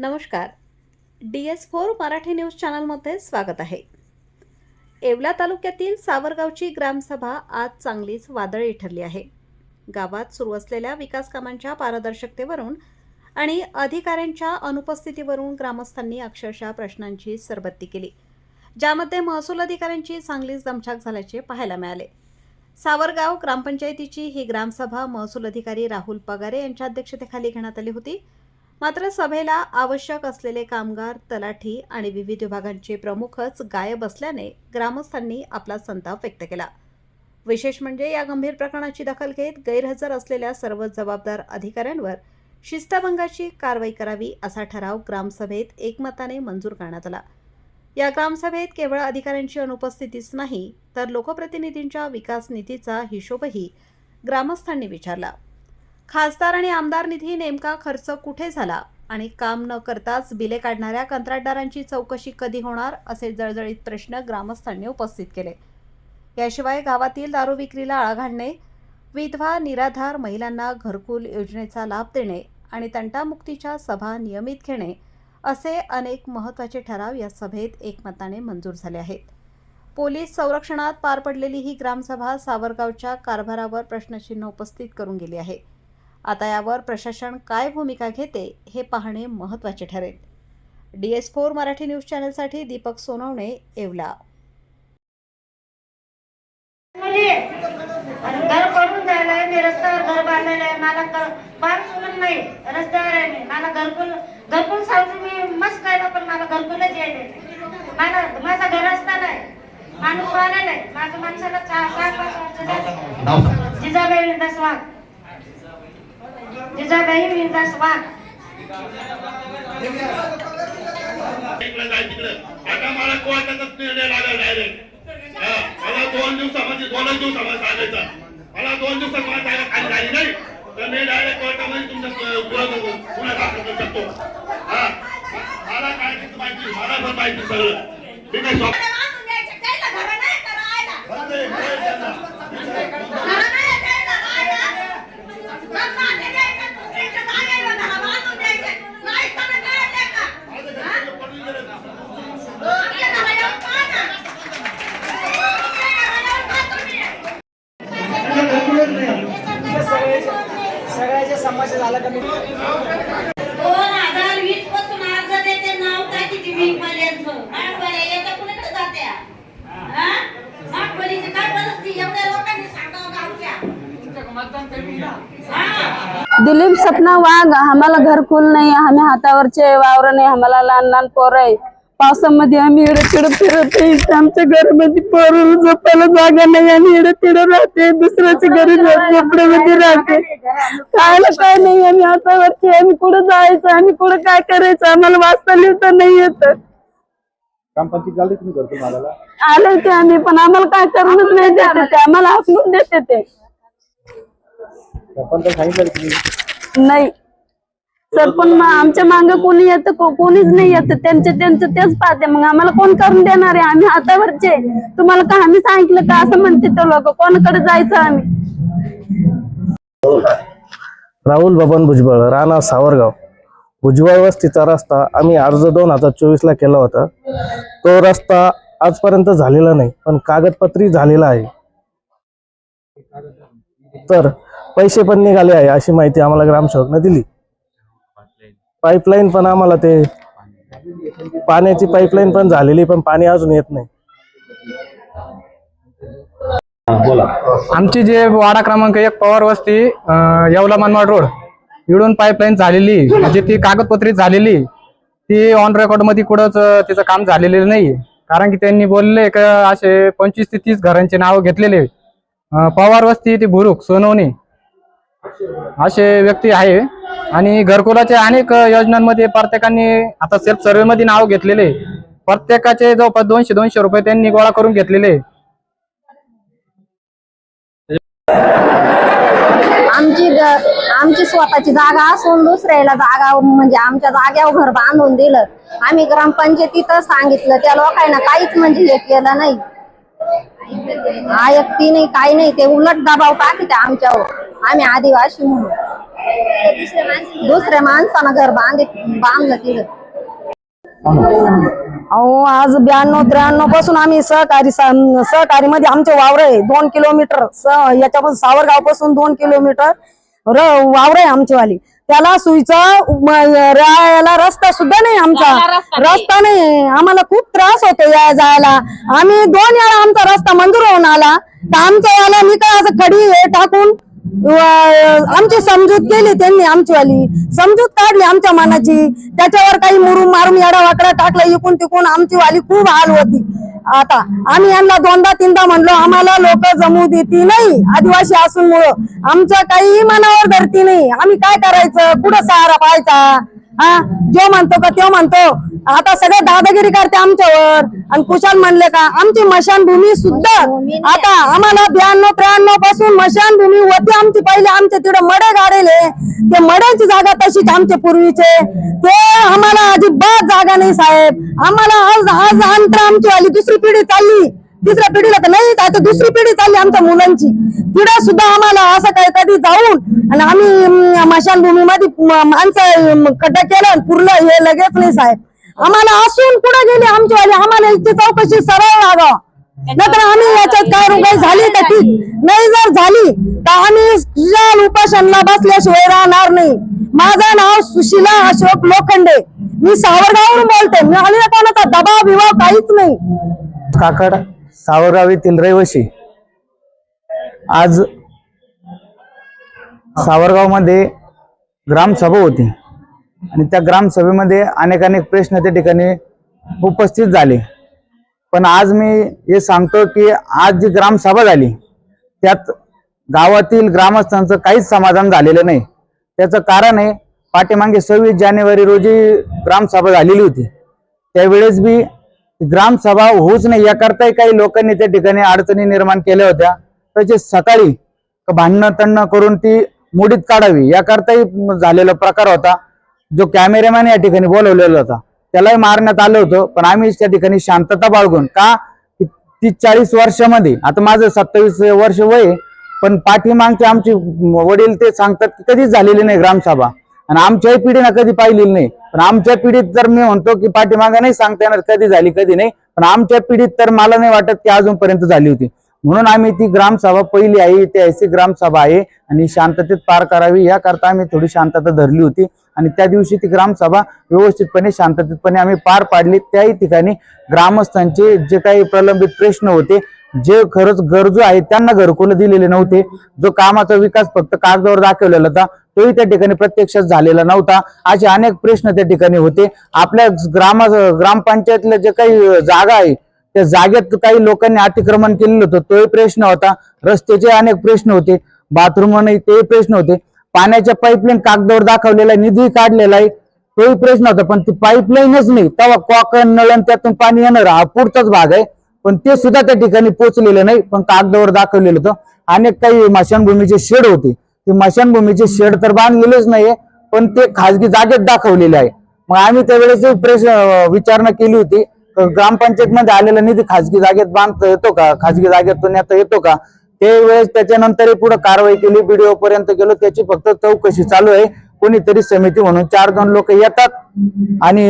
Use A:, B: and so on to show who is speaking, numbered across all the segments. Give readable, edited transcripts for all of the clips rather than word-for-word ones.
A: नमस्कार. DS4 Marathi news चॅनलमध्ये स्वागत आहे. येवला तालुक्यातील सावरगावची ग्रामसभा आज चांगलीच वादळी ठरली आहे. गावात सुरू असलेल्या विकास कामांच्या पारदर्शकतेवरून आणि अधिकाऱ्यांच्या अनुपस्थितीवरून ग्रामस्थांनी अक्षरशः प्रश्नांची सरबत्ती केली, ज्यामध्ये महसूल अधिकाऱ्यांची चांगलीच दमछाक झाल्याचे पाहायला मिळाले. सावरगाव ग्रामपंचायतीची ही ग्रामसभा महसूल अधिकारी राहुल पगारे यांच्या अध्यक्षतेखाली घेण्यात आली होती. मात्र सभेला आवश्यक असलेले कामगार, तलाठी आणि विविध विभागांचे प्रमुखच गायब असल्याने ग्रामस्थांनी आपला संताप व्यक्त केला. विशेष म्हणजे या गंभीर प्रकरणाची दखल घेत गैरहजर असलेल्या सर्व जबाबदार अधिकाऱ्यांवर शिस्तभंगाची कारवाई करावी असा ठराव ग्रामसभेत एकमताने मंजूर करण्यात आला. या ग्रामसभेत केवळ अधिकाऱ्यांची अनुपस्थितीच नाही तर लोकप्रतिनिधींच्या विकास निधीचा हिशोबही ग्रामस्थांनी विचारला. खासदार आणि आमदार निधी नेमका खर्च कुठे झाला आणि काम न करताच बिले काढणाऱ्या कंत्राटदारांची चौकशी कधी होणार असे जळजळीत प्रश्न ग्रामस्थांनी उपस्थित केले. याशिवाय गावातील दारू विक्रीला आळा घालणे, विधवा, निराधार महिलांना घरकुल योजनेचा लाभ देणे आणि तंटामुक्तीच्या सभा नियमित घेणे असे अनेक महत्त्वाचे ठराव या सभेत एकमताने मंजूर झाले आहेत. पोलीस संरक्षणात पार पडलेली ही ग्रामसभा सावरगावच्या कारभारावर प्रश्नचिन्ह उपस्थित करून गेली आहे. आता यावर प्रशासन काय भूमिका घेते हे पाहणे महत्त्वाचे ठरेल. DS4 मराठी न्यूज चॅनलसाठी दीपक सोनवणे, येवला.
B: घर पडून जायला मी रस्त्यावर घर बांधलेलं आहे. मला फार सोडून नाही, रस्त्यावर आहे मी. मला घरकुल सांगतो मी मस्त खायला, पण मला घरकुलच यायचे. माझा घर रस्ता नाही, माणूस वाला नाही. माझ्या माणसाला 4-5 वर्ष जिजाबाई विंदास वाघ, जिजाबाई विंदास वाघ.
C: आता मला कोर्टाचाच निर्णय लागला डायरेक्ट. मला 2 दिवसामध्ये सांगायचं. मला 2 दिवसात मला जागा खाली झाली नाही तर मी डायरेक्ट कोर्टामध्ये तुमच्या गुन्हा दाखल करू शकतो. मला काय माहिती, मला पण माहिती सगळं. ठीक आहे.
D: सगळ्याच्या समस्या झाला का?
B: 2020 पासून अर्ज देते, नाव काय किती विकवाल्यांचं येतं कुणीकडे जाते. मागवलीची काय परिस्थिती एवढ्या लोकांनी सांगावं गावच्या.
E: दिलीप सपना वाघ. आम्हाला घरकुल नाही, आम्ही हातावरचे वावर नाही, आम्हाला लहान लहान पोरं आहे. पावसामध्ये आम्ही इकडे तिकडे फिरते, आमच्या घरामध्ये पोरं झोपायला जागा नाही, आम्ही इकडे तिकडे राहते, दुसऱ्याच्या घरी झोपड्यामध्ये राहते. खायला काय नाही, आम्ही हातावरचे, आम्ही कुठं जायचं, आम्ही कुठं काय करायचं, आम्हाला वाचता लिहिता नाही येत. आले ते आम्ही, पण आम्हाला काय करूनच नाही देते ते, आम्हाला हाकलून देते ते. नाही सर, पण आमच्या मागे कोणी येतं, कोणीच नाही येत. त्यांचं तेच पाहते. मग आम्हाला कोण करून देणार आहे? आम्ही हातावरचे. तुम्हाला का आम्ही सांगितलं का असं म्हणते ते लोक? कोणाकडे जायचं आम्ही?
F: राहुल बबन भुजबळ, राणा सावरगाव. भुजबळ वस्तीचा रस्ता आम्ही अर्ज 2024 केला होता. तो रस्ता आजपर्यंत झालेला नाही, पण कागदपत्री झालेला आहे. तर पैसे पण निघाले आहे अशी माहिती आम्हाला ग्रामसेवकने दिली. पाईपलाईन पण आम्हाला ते पाण्याची पाईपलाईन पण झालेली, पण पाणी अजून येत नाही.
G: आमची जे वाडा क्रमांक 1 पवार वस्ती येवला मनमाड रोड इकडून पाईपलाईन झालेली, म्हणजे ती कागदपत्री झालेली, ती ऑन रेकॉर्ड मध्ये कुठंच तिचं काम झालेलं नाही. कारण की त्यांनी बोलले का असे 25 ते 30 घरांचे नाव घेतलेले. पवार वस्ती ती बुरुक सोनवणे असे व्यक्ती आहे. आणि घरकुलाच्या अनेक योजनांमध्ये प्रत्येकाने आता सेल्फ सर्वे मध्ये नाव घेतलेले. प्रत्येकाचे जवळपास 200 रुपये त्यांनी गोळा करून घेतलेले.
E: आमची स्वतःची जागा असून दुसऱ्याला जागा, म्हणजे आमच्या जाग्यावर घर बांधून दिलं. आम्ही ग्रामपंचायतीत सांगितलं, त्या लोकांना काहीच म्हणजे हे केलं नाही, ऐकती नाही, काही नाही. ते उलट दबाव टाकते आमच्यावर, आम्ही आदिवासी म्हणून. दुसऱ्या माणसानं घर बांधलं तिथं. अहो आज 92-93 पासून आम्ही सहकारी मध्ये आमचे वावर आहे 2 किलोमीटर याच्यापासून सावरगाव पासून 2 किलोमीटर वावर आहे आमचीवाली. त्याला राहायला रस्ता सुद्धा नाही, आमचा रस्ता नाही. आम्हाला खूप त्रास होतो या जायला. आम्ही 2 वेळा आमचा रस्ता मंजूर होऊन आला तर आमच्या याला मी काय असं खडी हे टाकून आमची समजूत केली. त्यांनी आमचीवाली समजूत काढली आमच्या मनाची. त्याच्यावर काही मुरुम मारून येडा वाकडा टाकला इकून तिकून. आमची वाली खूप हाल होती. आता आम्ही यांना 2दा-3दा म्हणलो आम्हाला लोक जमू देती नाही. आदिवासी असून मुळे आमचं काही मनावर धरती नाही. आम्ही काय करायचं, कुठं सहारा पाहायचा? जो म्हणतो का तो म्हणतो. आता सगळे दादागिरी करते आमच्यावर. आणि कुशाल म्हणले का आमची मशानभूमी सुद्धा आता आम्हाला 92-93 पासून मशानभूमी होती आमची. पहिले आमचे तिकडे मडे गाडेले, ते मड्याची जागा तशीच आमचे पूर्वीचे. ते आम्हाला अजिबात जागा नाही साहेब. आम्हाला आज अंतर आमची वाली दुसरी पिढी चालली, तिसऱ्या पिढीला तर नाही, आता दुसरी पिढी चालली आमच्या मुलांची. तिकडे सुद्धा आम्हाला असं काही कधी जाऊन आणि आम्ही मशानभूमीमध्ये माणसं खड्डा केलं पुरलं हे लगेच नाही साहेब. आम्हाला असून कुठे गेली आमची वाली. आम्हाला याची चौकशी सरळ लागावं. नंतर आम्ही याच्यात काय झाली तर ठीक, नाही जर झाली तर आम्ही उपासनाला बसल्याशिवाय राहणार नाही. माझं नाव सुशीला अशोक लोखंडे. मी सावरगाववरून बोलते. मी आली कोणाचा दबाव बिबाव काहीच नाही.
D: काकड सावरगाव येथील रहिवासी. आज सावरगाव मध्ये ग्रामसभा होती आणि त्या ग्रामसभेमध्ये अनेक प्रश्न त्या ठिकाणी उपस्थित झाले. पण आज मी हे सांगतो की आज जी ग्रामसभा झाली त्यात गावातील ग्रामस्थांचं काहीच समाधान झालेलं नाही. त्याचं कारण आहे, पाठीमागे 26 जानेवारी रोजी ग्रामसभा झालेली होती. त्यावेळेस बी ग्रामसभा होऊच नाही याकरताही काही लोकांनी त्या ठिकाणी अडचणी निर्माण केल्या होत्या. त्याचे सकाळी भांडणं तणणं करून ती मोडीत काढावी याकरताही झालेला प्रकार होता. जो कॅमेरामॅन या ठिकाणी बोलवलेला होता त्यालाही मारण्यात आलं होतं. पण आम्ही त्या ठिकाणी शांतता बाळगून, का 30-40 वर्षामध्ये, आता माझं 27 वर्ष वय, पण पाठीमागचे आमचे वडील ते सांगतात की कधीच झालेली नाही ग्रामसभा आणि आमच्याही पिढीनं कधी पाहिलेली नाही. पण आमच्या पिढीत तर मी म्हणतो की पाठीमागे नाही सांगता येणार कधी झाली कधी नाही, पण आमच्या पिढीत तर मला नाही वाटत की अजूनपर्यंत झाली होती. म्हणून आम्ही ती ग्रामसभा पहिली आहे, ऐतिहासिक ग्रामसभा आहे आणि शांततेत पार करावी याकरता आम्ही थोडी शांतता धरली होती. आणि त्या दिवशी ती ग्रामसभा व्यवस्थितपणे शांततेतपणे आम्ही पार पाडली. त्याही ठिकाणी ग्रामस्थांचे जे काही प्रलंबित प्रश्न होते, जे खरंच गरजू आहेत त्यांना घरकुल दिलेले नव्हते, जो कामाचा विकास फक्त कागदावर दाखवलेला होता तोही त्या ठिकाणी प्रत्यक्षात झालेला नव्हता, असे अनेक प्रश्न त्या ठिकाणी होते. आपल्या ग्रामपंचायतला जे काही जागा आहे त्या जागेत काही लोकांनी अतिक्रमण केलेलं होतं, तोही प्रश्न होता. रस्त्याचे अनेक प्रश्न होते, बाथरूम नाही ते प्रश्न होते. पाण्याच्या पाईपलाईन कागदावर दाखवलेला निधी काढलेला आहे तोही प्रश्न होता, पण ती पाईपलाईनच नाही. तेव्हा कॉकन नळण त्यातून पाणी येणार हा पुढचाच भाग आहे, पण ते सुद्धा त्या ठिकाणी पोहोचलेलं नाही, पण कागदावर दाखवलेलं होतं. अनेक काही स्मशानभूमीचे शेड होते, ते स्मशानभूमीचे शेड तर बांधलेलेच नाहीये, पण ते खाजगी जागेत दाखवलेले आहे. मग आम्ही त्यावेळेस विचारणा केली होती, ग्रामपंचायत मध्ये आलेला निधी खाजगी जागेत बांधता येतो का, खाजगी जागेतून नेता येतो का. त्यावेळेस त्याच्यानंतर पुढे कारवाई केली, बीडीओ पर्यंत गेलो, त्याची फक्त चौकशी चालू आहे. कोणीतरी समिती म्हणून 4-2 लोक येतात आणि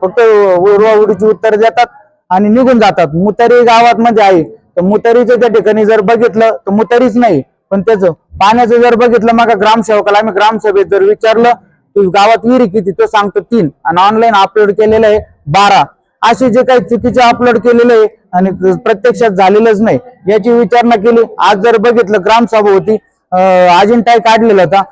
D: फक्त उडवाउडीची उत्तर देतात आणि निघून जातात. मुतारी गावात मध्ये आहे तर मुतारीचं त्या ठिकाणी जर बघितलं तर मुतारीच नाही, पण त्याचं पाण्याचं जर बघितलं, मग ग्रामसेवकाला आम्ही ग्रामसभेत जर विचारलं गावात विहिरी किती, तो सांगतो 3 आणि ऑनलाईन अपलोड केलेलं आहे 12. असे जे काही चुकीचे अपलोड केलेले आहे आणि प्रत्यक्षात झालेलंच नाही याची विचारणा केली. आज जर बघितलं ग्रामसभा होती, अजिंठाही काढलेला होता,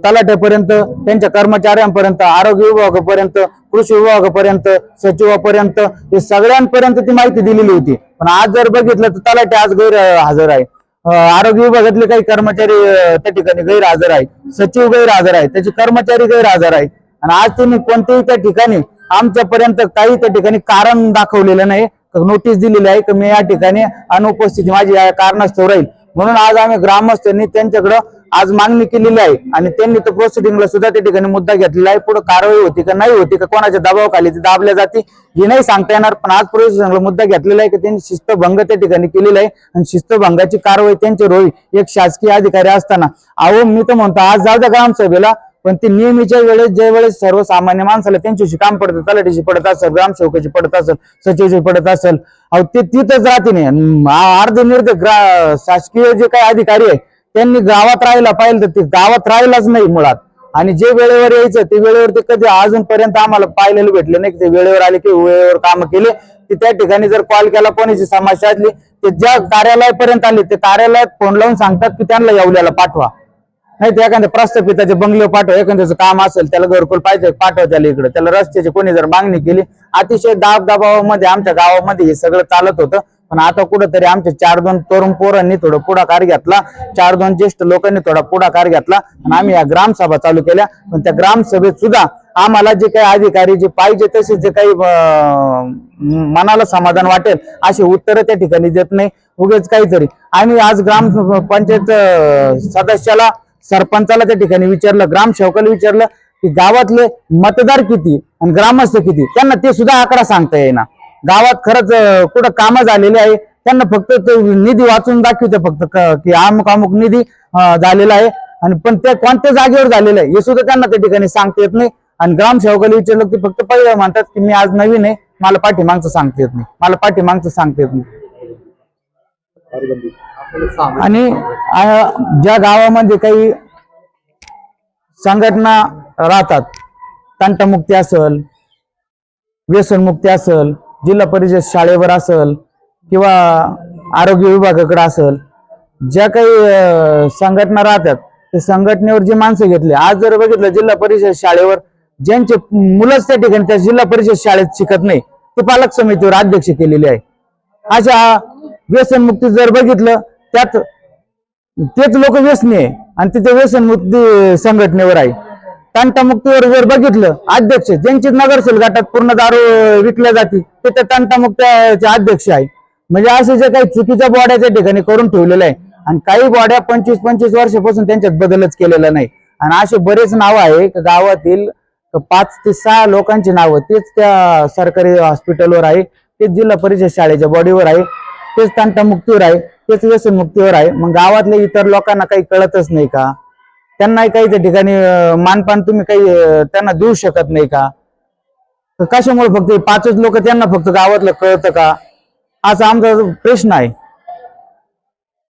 D: तलाठ्यापर्यंत, त्यांच्या कर्मचाऱ्यांपर्यंत, आरोग्य विभागापर्यंत, कृषी विभागापर्यंत, सचिवापर्यंत, हे सगळ्यांपर्यंत ती माहिती दिलेली होती. पण आज जर बघितलं तर तलाठी आज गैरहजर आहे, आरोग्य विभागातले काही कर्मचारी त्या ठिकाणी गैरहजर आहे, सचिव गैरहजर आहे, त्याचे कर्मचारी गैरहजर आहे. आणि आज त्यांनी कोणत्याही त्या ठिकाणी आमच्यापर्यंत काही त्या ठिकाणी कारण दाखवलेलं नाही, नोटीस दिलेली आहे की मी या ठिकाणी अनुपस्थिती माझी या कारणास्तव राहील. म्हणून आज आम्ही ग्रामस्थांनी त्यांच्याकडं आज मागणी केलेली आहे आणि त्यांनी तर प्रोसिडिंगला सुद्धा त्या ठिकाणी मुद्दा घेतलेला आहे. पुढे कारवाई होती का नाही होती का कोणाच्या दबावाखाली ती दाबल्या जाते हे नाही सांगता येणार, पण आज प्रोसिडिंगला मुद्दा घेतलेला आहे की त्यांनी शिस्तभंग त्या ठिकाणी केलेला आहे आणि शिस्तभंगाची कारवाई त्यांच्यावर होईल. एक शासकीय अधिकारी असताना अहो मी तर म्हणतो आज जाऊ द्या ग्रामसभेला, पण ते नेहमीच्या वेळेस ज्या वेळेस सर्वसामान्य माणसाला त्यांच्याशी काम पडतं, तलाठीशी पडत असेल, ग्रामसेवकाची पडत असेल, सचिवची पडत असेल, अहो ते तिथंच राहते नाही. अर्धे निर्ध शासकीय जे काही अधिकारी आहे त्यांनी गावात राहायला पाहिजे, तर ते गावात राहिलाच नाही मुळात. आणि जे वेळेवर यायचं ते वेळेवर ते कधी अजूनपर्यंत आम्हाला पाहिलेलं भेटले नाही की ते वेळेवर आले की वेळेवर काम केले. की त्या ठिकाणी जर कॉल केला कोणाची समाजातली ते ज्या कार्यालयापर्यंत आले ते कार्यालयात फोन लावून सांगतात की त्यांना येवल्याला पाठवा, नाही तर एखाद्या प्रस्थापिताचे बंगले पाठवा, एखाद्याचं काम असेल त्याला घरकुल पाहिजे पाठवा त्याला इकडे, त्याला रस्त्याची कोणी जर मागणी केली. अतिशय दबावामध्ये आमच्या गावामध्ये हे सगळं चालत होतं. पण आता कुठंतरी आमच्या 4-2 तरुण पोरांनी थोडं पुढाकार घेतला, 4-2 ज्येष्ठ लोकांनी थोडा पुढाकार घेतला आणि आम्ही या ग्रामसभा चालू केल्या. पण त्या ग्रामसभेत सुद्धा आम्हाला जे काही अधिकारी जे पाहिजे तसे जे काही मनाला समाधान वाटेल अशी उत्तरं त्या ठिकाणी देत नाही, उगेच काहीतरी. आम्ही आज ग्रामपंचायत सदस्याला सरपंचाला त्या ठिकाणी विचारलं, ग्रामसेवकाला विचारलं की गावातले मतदार किती आणि ग्रामस्थ किती, त्यांना ते सुद्धा आकडा सांगता येईना. गावात खरंच कुठं कामं झालेली आहे त्यांना फक्त निधी वाचून दाखवते फक्त की अमुक अमुक निधी झालेला आहे, आणि पण ते कोणत्या जागेवर झालेलं आहे हे सुद्धा त्यांना त्या ठिकाणी सांगता येत नाही. आणि ग्रामसेवकाला विचारलं की फक्त पहिलं म्हणतात की मी आज नवीन आहे, मला पाठीमागचं सांगता येत नाही, मला पाठीमागचं सांगता येत नाही. आणि ज्या गावामध्ये काही संघटना राहतात, तंटमुक्ती असेल, व्यसनमुक्ती असेल, जिल्हा परिषद शाळेवर असेल किंवा आरोग्य विभागाकडे असेल, ज्या काही संघटना राहतात त्या संघटनेवर जे माणसं घेतले, आज जर बघितलं जिल्हा परिषद शाळेवर ज्यांचे मुलंच त्या ठिकाणी त्या जिल्हा परिषद शाळेत शिकत नाही ते पालक समितीवर अध्यक्ष केलेले आहे. अशा व्यसनमुक्ती जर बघितलं त्यात तेच लोक व्यसनी आहे आणि तिथे व्यसनमुक्ती संघटनेवर आहे. तंटामुक्तीवर जर बघितलं अध्यक्ष ज्यांची नगरसेल गटात पूर्ण दारू विकल्या जाते ते त्या तंटामुक्तीचे अध्यक्ष आहे. म्हणजे असे जे काही चुकीच्या बॉड्या त्या ठिकाणी करून ठेवलेल्या आहे आणि काही बॉड्या 25-25 वर्षापासून त्यांच्यात बदलच केलेला नाही. आणि असे बरेच नाव आहे गावातील 5 ते 6 लोकांची नावं तेच त्या सरकारी हॉस्पिटलवर आहे, तेच जिल्हा परिषद शाळेच्या बॉडीवर आहे, तेच तंटामुक्तीवर आहे, तेच व्यसनमुक्तीवर आहे. मग गावातल्या इतर लोकांना काही कळतच नाही का? त्यांना काही त्या ठिकाणी मानपान तुम्ही काही त्यांना देऊ शकत नाही का? कशामुळे फक्त 5च लोक त्यांना फक्त गावातलं कळतं का, असा आमचा प्रश्न आहे.